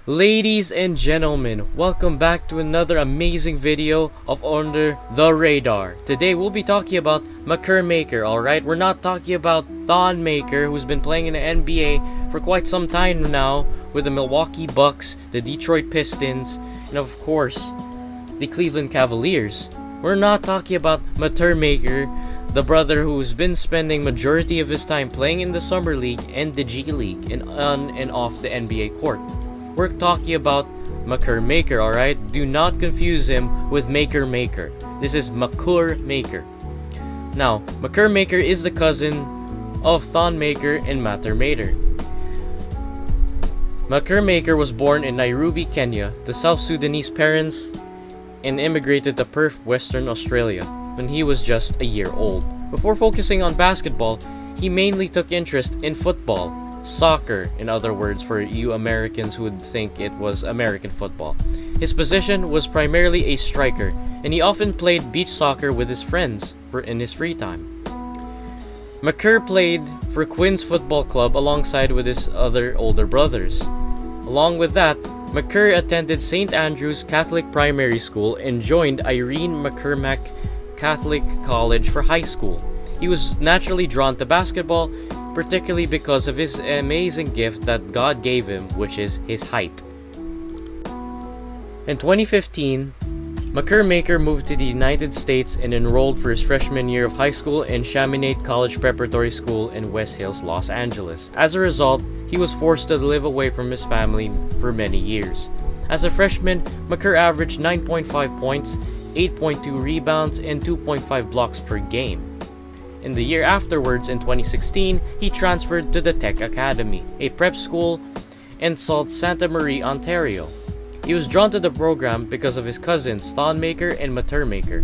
Ladies and gentlemen, welcome back to another amazing video of Under the Radar. Today we'll be talking about Makur, alright? We're not talking about Thon Maker, who's been playing in the NBA for quite some time now with the Milwaukee Bucks, the Detroit Pistons, and of course, the Cleveland Cavaliers. We're not talking about Makur, the brother who's been spending majority of his time playing in the Summer League and the G League and on and off the NBA court. We're talking about Makur, alright? Do not confuse him with Maker. This is Makur. Now, Makur is the cousin of Thon Maker and Mater Mater. Makur was born in Nairobi, Kenya, to South Sudanese parents and immigrated to Perth, Western Australia when he was just a year old. Before focusing on basketball, he mainly took interest in football. Soccer, in other words, for you Americans who would think it was American football. His position was primarily a striker, and he often played beach soccer with his friends in his free time. Makur played for Queen's Football Club alongside with his other older brothers. Along with that, Makur attended St. Andrew's Catholic Primary School and joined Irene McCormack Catholic College for high school. He was naturally drawn to basketball, particularly because of his amazing gift that God gave him, which is his height. In 2015, Makur moved to the United States and enrolled for his freshman year of high school in Chaminade College Preparatory School in West Hills, Los Angeles. As a result, he was forced to live away from his family for many years. As a freshman, Makur averaged 9.5 points, 8.2 rebounds, and 2.5 blocks per game. In the year afterwards, in 2016, he transferred to the Tech Academy, a prep school in Sault Ste. Marie, Ontario. He was drawn to the program because of his cousins, Thon Maker and Mater Maker.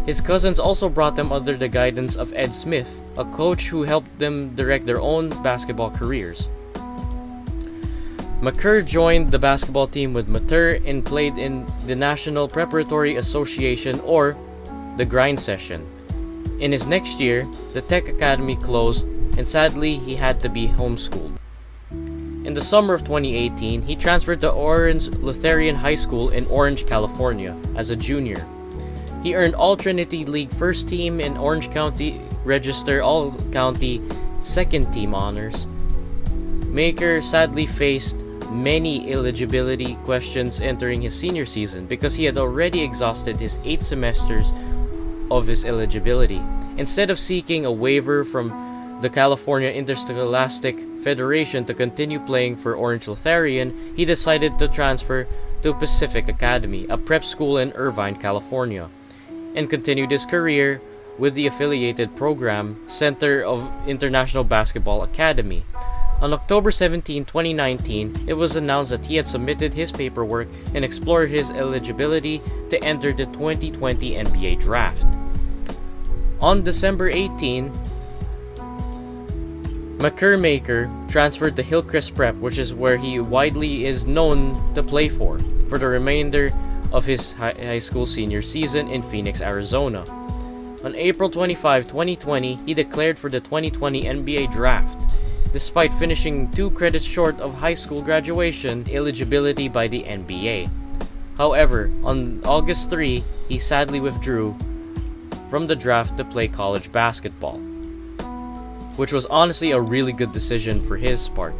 His cousins also brought them under the guidance of Ed Smith, a coach who helped them direct their own basketball careers. Makur joined the basketball team with Mater and played in the National Preparatory Association, or the Grind Session. In his next year, the Tech Academy closed, and sadly, he had to be homeschooled. In the summer of 2018, he transferred to Orange Lutheran High School in Orange, California, as a junior. He earned All-Trinity League First Team and Orange County Register All-County Second Team honors. Maker sadly faced many eligibility questions entering his senior season because he had already exhausted his 8 semesters of his eligibility. Instead of seeking a waiver from the California Interscholastic Federation to continue playing for Orange Lutheran, he decided to transfer to Pacific Academy, a prep school in Irvine, California, and continued his career with the affiliated program Center of International Basketball Academy. On October 17, 2019, it was announced that he had submitted his paperwork and explored his eligibility to enter the 2020 NBA Draft. On December 18, Makur transferred to Hillcrest Prep, which is where he widely is known to play for the remainder of his high school senior season in Phoenix, Arizona. On April 25, 2020, he declared for the 2020 NBA Draft, despite finishing 2 credits short of high school graduation eligibility by the NBA. However, on August 3, he sadly withdrew from the draft to play college basketball, which was honestly a really good decision for his part.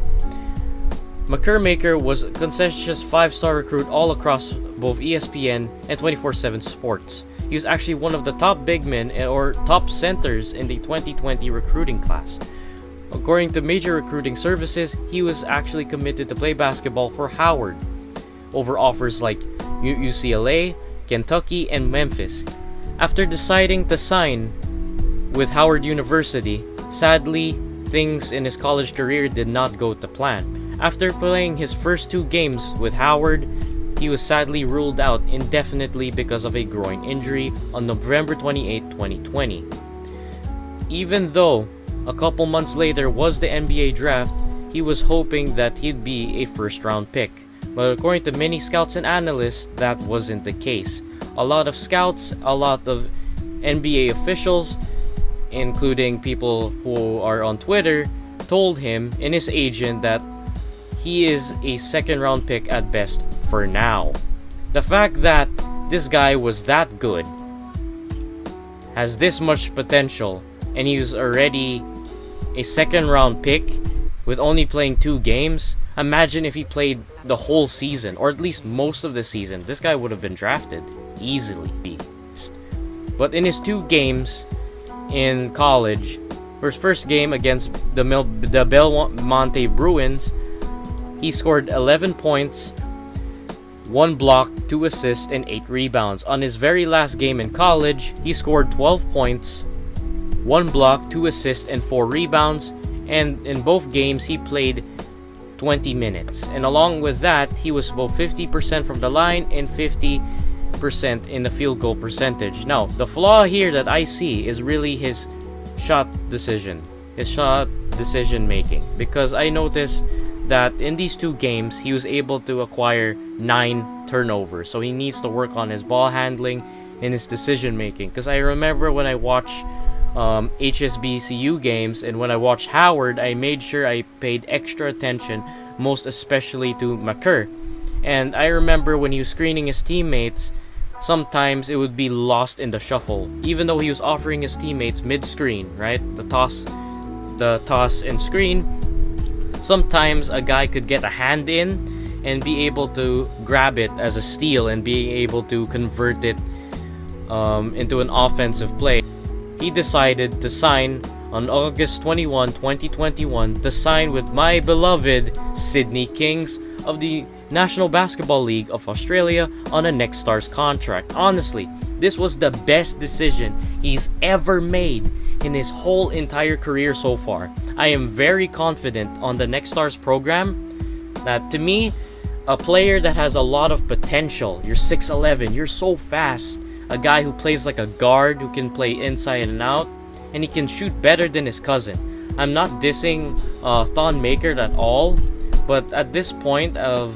Makur was a conscientious 5-star recruit all across both ESPN and 24/7 Sports. He was actually one of the top big men or top centers in the 2020 recruiting class. According to major recruiting services, he was actually committed to play basketball for Howard over offers like UCLA, Kentucky, and Memphis. After deciding to sign with Howard University, sadly, things in his college career did not go to plan. After playing his first 2 games with Howard, he was sadly ruled out indefinitely because of a groin injury on November 28, 2020. Even though a couple months later was the NBA Draft, he was hoping that he'd be a first-round pick. But according to many scouts and analysts, that wasn't the case. A lot of scouts, a lot of NBA officials, including people who are on Twitter, told him and his agent that he is a second round pick at best for now. The fact that this guy was that good, has this much potential, and he's already a second round pick with only playing 2 games. Imagine if he played the whole season, or at least most of the season. This guy would have been drafted easily. But in his 2 games in college, for his first game against the Belmonte Bruins, he scored 11 points, 1 block, 2 assists, and 8 rebounds. On his very last game in college, he scored 12 points, 1 block, 2 assists, and 4 rebounds. And in both games, he played 20 minutes. And along with that, he was about 50% from the line and 50% in the field goal percentage. Now, the flaw here that I see is really his shot decision making, because I noticed that in these 2 games he was able to acquire 9 turnovers, so he needs to work on his ball handling and his decision making. Because I remember when I watched HSBCU games and when I watched Howard, I made sure I paid extra attention, most especially to Makur. And I remember when he was screening his teammates, sometimes it would be lost in the shuffle, even though he was offering his teammates mid-screen, right? The toss and screen. Sometimes a guy could get a hand in and be able to grab it as a steal and being able to convert it into an offensive play. He decided to sign on August 21, 2021, to sign with my beloved Sydney Kings of the National Basketball League of Australia on a Next Stars contract. Honestly, this was the best decision he's ever made in his whole entire career so far. I am very confident on the Next Stars program that, to me, a player that has a lot of potential. You're 6'11", you're so fast. A guy who plays like a guard, who can play inside and out, and he can shoot better than his cousin. I'm not dissing Thon Maker at all, but at this point of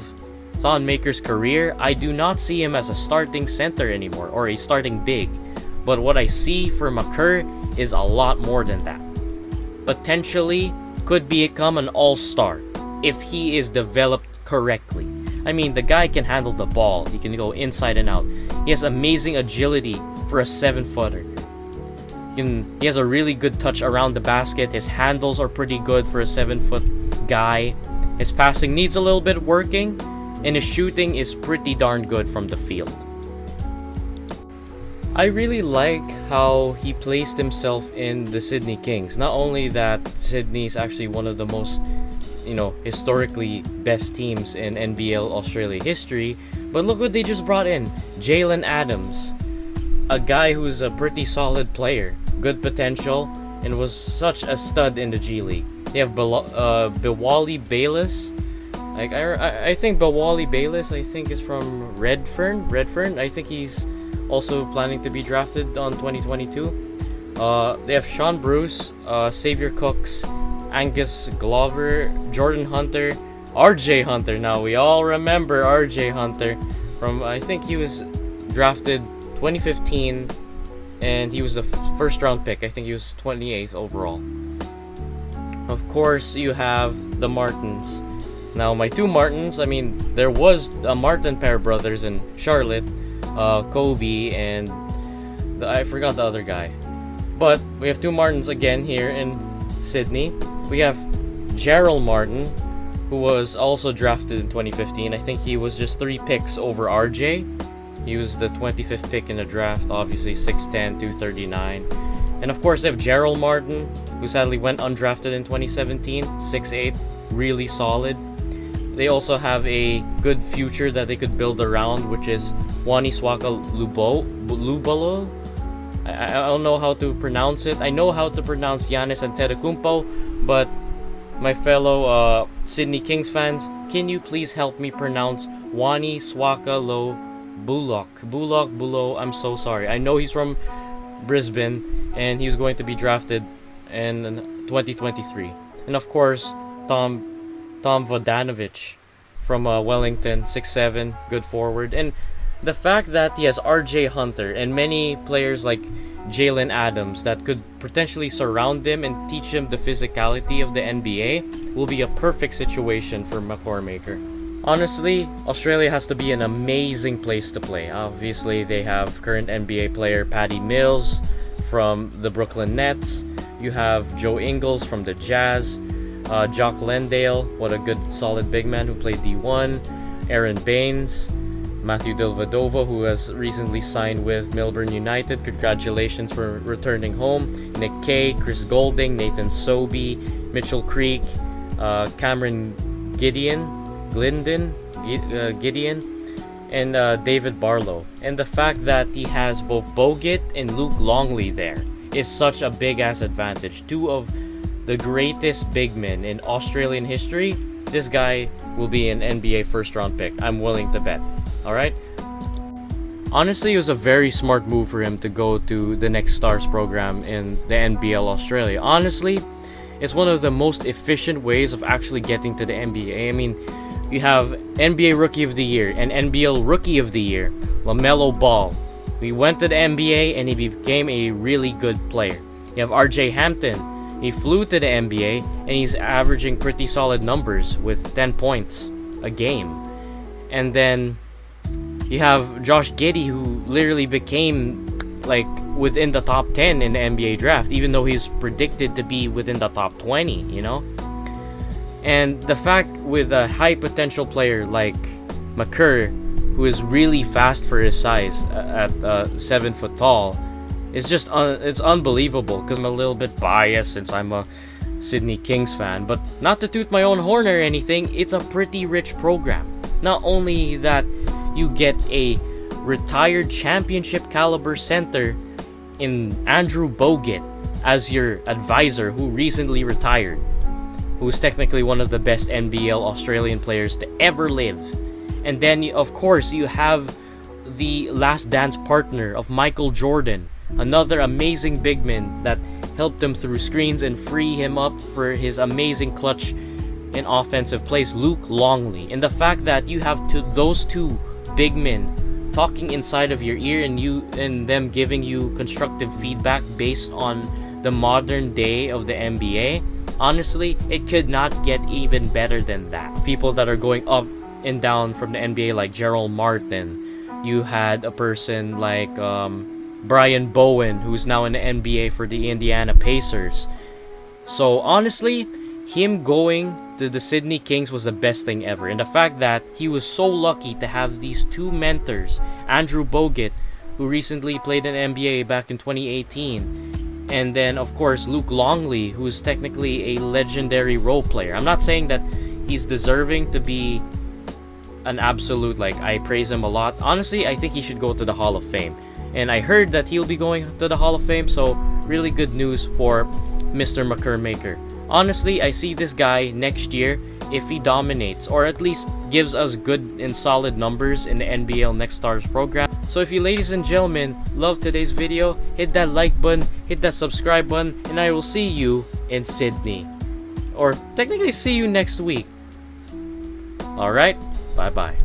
Thon Maker's career, I do not see him as a starting center anymore, or a starting big. But what I see for Makur is a lot more than that. Potentially could become an all-star if he is developed correctly. I mean, the guy can handle the ball. He can go inside and out. He has amazing agility for a 7-footer. He has a really good touch around the basket. His handles are pretty good for a 7-foot guy. His passing needs a little bit working, and his shooting is pretty darn good from the field. I really like how he placed himself in the Sydney Kings. Not only that Sydney is actually one of the most, historically best teams in NBL Australia history, but look what they just brought in. Jalen Adams, a guy who's a pretty solid player, good potential, and was such a stud in the G League. They have Bewali Bayless. I think Bewali Bayless, is from Redfern. I think he's also planning to be drafted on 2022. They have Sean Bruce, Xavier Cooks, Angus Glover, Jordan Hunter, RJ Hunter. Now we all remember RJ Hunter from, I think he was drafted 2015, and he was the first round pick. I think he was 28th overall. Of course, you have the Martins. Now my 2 Martins, there was a Martin pair brothers in Charlotte, Kobe, and I forgot the other guy. But we have 2 Martins again here in Sydney. We have Gerald Martin, who was also drafted in 2015. I think he was just 3 picks over RJ. He was the 25th pick in the draft, obviously 6'10", 239. And of course, they have Gerald Martin, who sadly went undrafted in 2017, 6'8", really solid. They also have a good future that they could build around, which is Wani Swaka Lubalo. I don't know how to pronounce it. I know how to pronounce Giannis Antetokounmpo, but my fellow Sydney Kings fans, can you please help me pronounce Wani Swaka Bulo? I'm so sorry. I know he's from Brisbane, and he's going to be drafted in 2023. And of course, Tom Vodanovich from Wellington, 6'7", good forward. And the fact that he has RJ Hunter and many players like Jalen Adams that could potentially surround him and teach him the physicality of the NBA will be a perfect situation for Makur. Honestly, Australia has to be an amazing place to play. Obviously, they have current NBA player Patty Mills from the Brooklyn Nets. You have Joe Ingles from the Jazz. Jock Lendale, what a good solid big man who played D1. Aaron Baines. Matthew Dellavedova, who has recently signed with Melbourne United. Congratulations for returning home. Nick Kay, Chris Golding, Nathan Sobey, Mitchell Creek, Cameron Gideon, and David Barlow. And the fact that he has both Bogut and Luke Longley there is such a big ass advantage. Two of the greatest big men in Australian history. This guy will be an NBA first round pick. I'm willing to bet. Alright? Honestly, it was a very smart move for him to go to the Next Stars program in the NBL Australia. Honestly, it's one of the most efficient ways of actually getting to the NBA. I mean, you have NBA Rookie of the Year and NBL Rookie of the Year, LaMelo Ball. He went to the NBA and he became a really good player. You have RJ Hampton. He flew to the NBA and he's averaging pretty solid numbers with 10 points a game. And then you have Josh Giddey, who literally became like within the top 10 in the NBA draft, even though he's predicted to be within the top 20, you know? And the fact with a high potential player like Makur, who is really fast for his size at 7 foot tall, is just it's unbelievable. Because I'm a little bit biased since I'm a Sydney Kings fan, but not to toot my own horn or anything, it's a pretty rich program. Not only that, you get a retired championship caliber center in Andrew Bogut as your advisor, who recently retired, who's technically one of the best NBL Australian players to ever live. And then of course you have the last dance partner of Michael Jordan, another amazing big man that helped him through screens and free him up for his amazing clutch in offensive plays, Luke Longley. And the fact that you have those two big men talking inside of your ear and them giving you constructive feedback based on the modern day of the NBA, honestly, it could not get even better than that. People that are going up and down from the NBA like Gerald Martin. You had a person like Brian Bowen, who's now in the NBA for the Indiana Pacers. So honestly, him going to the Sydney Kings was the best thing ever. And the fact that he was so lucky to have these two mentors, Andrew Bogut, who recently played in the NBA back in 2018, and then of course Luke Longley, who's technically a legendary role player. I'm not saying that he's deserving to be an absolute, like, I praise him a lot. Honestly, I think he should go to the Hall of Fame. And I heard that he'll be going to the Hall of Fame, so really good news for Mr. Makur. Honestly, I see this guy next year, if he dominates, or at least gives us good and solid numbers in the NBL Next Stars program. So if you ladies and gentlemen love today's video, hit that like button, hit that subscribe button, and I will see you in Sydney. Or technically see you next week. Alright, bye bye.